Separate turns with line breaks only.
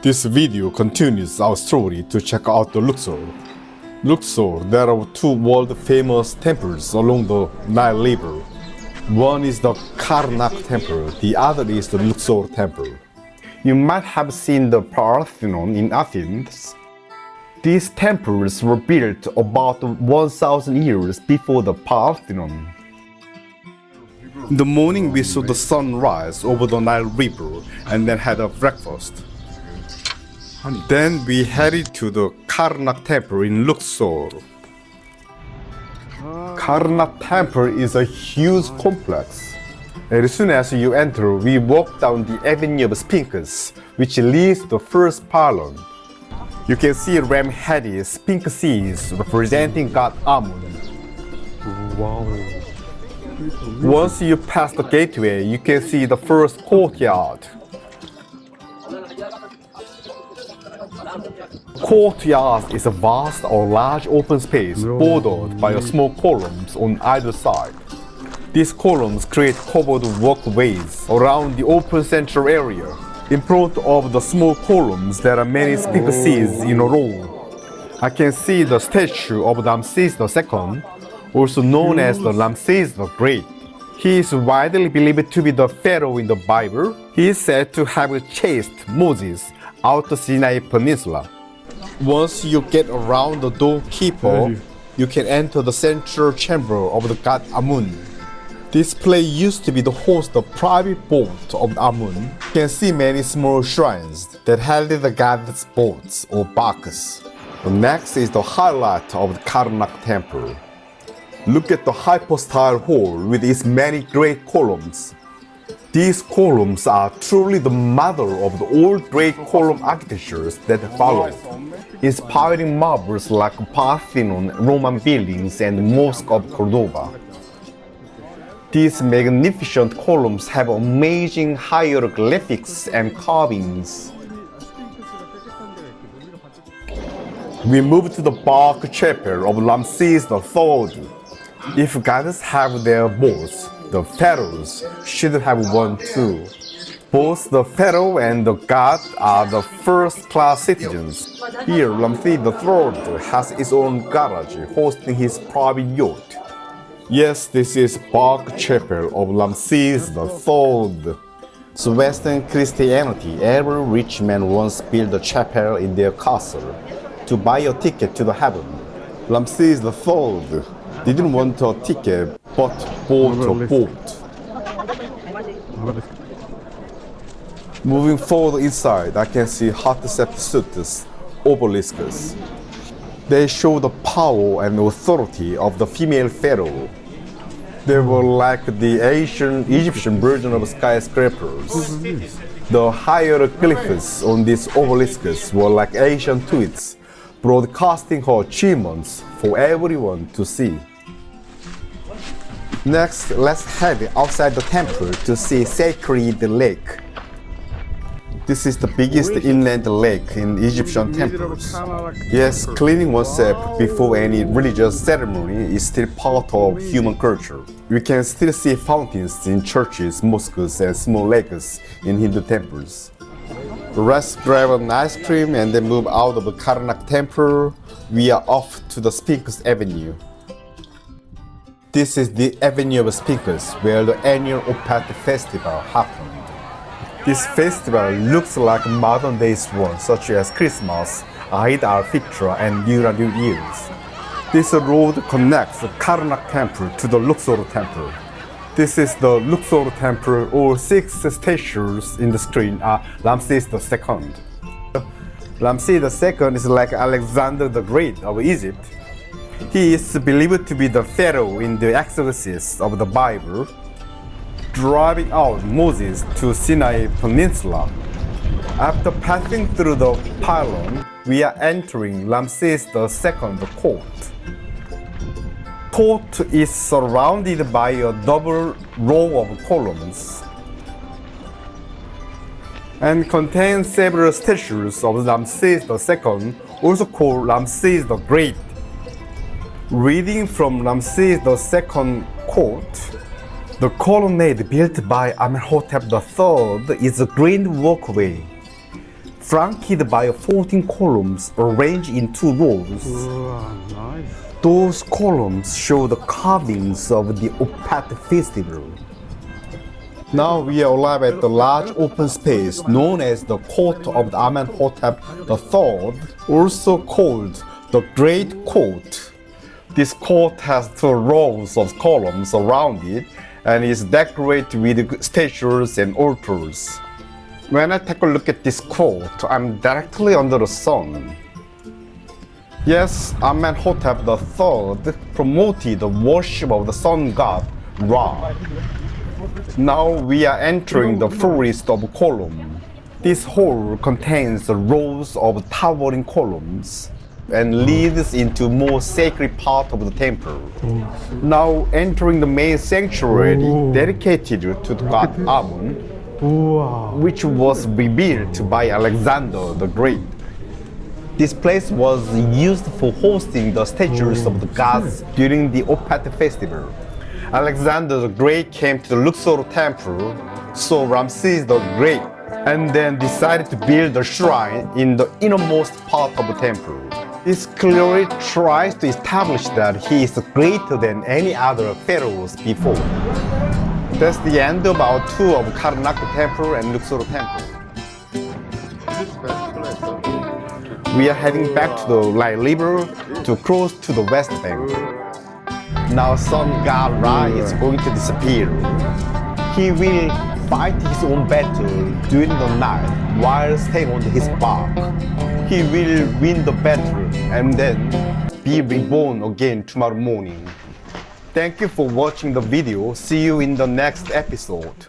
This video continues our story to check out the Luxor. Luxor, there are two world-famous temples along the Nile River. One is the Karnak Temple, the other is the Luxor Temple. You might have seen the Parthenon in Athens. These temples were built about 1,000 years before the Parthenon. In the morning we saw the sun rise over the Nile River and then had a breakfast. Then we headed to the Karnak Temple in Luxor. Karnak Temple is a huge complex. As soon as you enter, we walk down the Avenue of Sphinxes, which leads to the first pylon. You can see ram-headed sphinxes representing God Amun.
Wow.
Once you pass the gateway, you can see the first courtyard. Courtyard is a vast or large open space bordered by small columns on either side. These columns create covered walkways around the open central area. In front of the small columns, there are many sphinxes in a row. I can see the statue of Ramesses II, also known as the Ramesses the Great. He is widely believed to be the pharaoh in the Bible. He is said to have chased Moses out the Sinai Peninsula. Once you get around the doorkeeper, you can enter the central chamber of the god Amun. This place used to be the host of private boat of Amun. You can see many small shrines that held the god's boats or barques. Next is the highlight of the Karnak Temple. Look at the Hypostyle Hall with its many great columns. These columns are truly the mother of the old great column architectures that followed, inspiring marvels like Parthenon, Roman buildings, and Mosque of Cordoba. These magnificent columns have amazing hieroglyphics and carvings. We move to the Barque chapel of Ramesses II. If gods have their boats, the pharaohs should have one too. Both the pharaoh and the god are the first-class citizens. Here, Ramesses III has his own garage hosting his private yacht. Yes, this is Barque Chapel of Ramesses III. So Western Christianity, every rich man once built a chapel in their castle to buy a ticket to the heaven. Ramesses III didn't want a ticket, but bought a boat. Moving further inside, I can see Hatshepsut's Obelisks. They show the power and authority of the female pharaoh. They were like the ancient Egyptian version of skyscrapers. The hieroglyphs on these obelisks were like ancient tweets, broadcasting her achievements for everyone to see. Next, let's head outside the temple to see Sacred Lake. This is the biggest inland lake in Egyptian temples. Yes, cleaning oneself before any religious ceremony is still part of human culture. We can still see fountains in churches, mosques, and small lakes in Hindu temples. Let's grab an ice cream and then move out of the Karnak Temple. We are off to the Sphinx Avenue. This is the Avenue of Sphinxes, where the annual Opet Festival happened. This festival looks like modern day one, such as Christmas, Eid al-Fitr, and Lunar New Year's. This road connects the Karnak Temple to the Luxor Temple. This is the Luxor Temple. All 6 statues in the screen are Ramesses II. Ramesses II is like Alexander the Great of Egypt. He is believed to be the pharaoh in the Exodus of the Bible, driving out Moses to Sinai Peninsula. After passing through the pylon, we are entering Ramesses II court. Court is surrounded by a double row of columns and contains several statues of Ramesses II, also called Ramesses the Great. Reading from Ramesses II court, the colonnade built by Amenhotep III is a grand walkway flanked by 14 columns arranged in 2 rows.
우와, nice.
Those columns show the carvings of the Opet festival. Now we arrive at the large open space known as the court of the Amenhotep III, also called the Great Court. This court has 2 rows of columns around it and is decorated with statues and altars. When I take a look at this court, I'm directly under the sun. Yes, Amenhotep III promoted the worship of the sun god Ra. Now we are entering the forest of columns. This hall contains rows of towering columns and leads into more sacred part of the temple. Now entering the main sanctuary dedicated to the god Amun,
우와.
which was rebuilt by Alexander the Great. This place was used for hosting the statues of the gods during the Opet festival. Alexander the Great came to the Luxor Temple, saw Ramesses the Great, and then decided to build a shrine in the innermost part of the temple. This clearly tries to establish that he is greater than any other pharaohs before. That's the end of our tour of Karnak Temple and Luxor Temple. We are heading back to the Nile River to cross to the west bank. Now sun god Ra is going to disappear. He will fight his own battle during the night while staying on his barque. He will win the battle and then be reborn again tomorrow morning. Thank you for watching the video. See you in the next episode.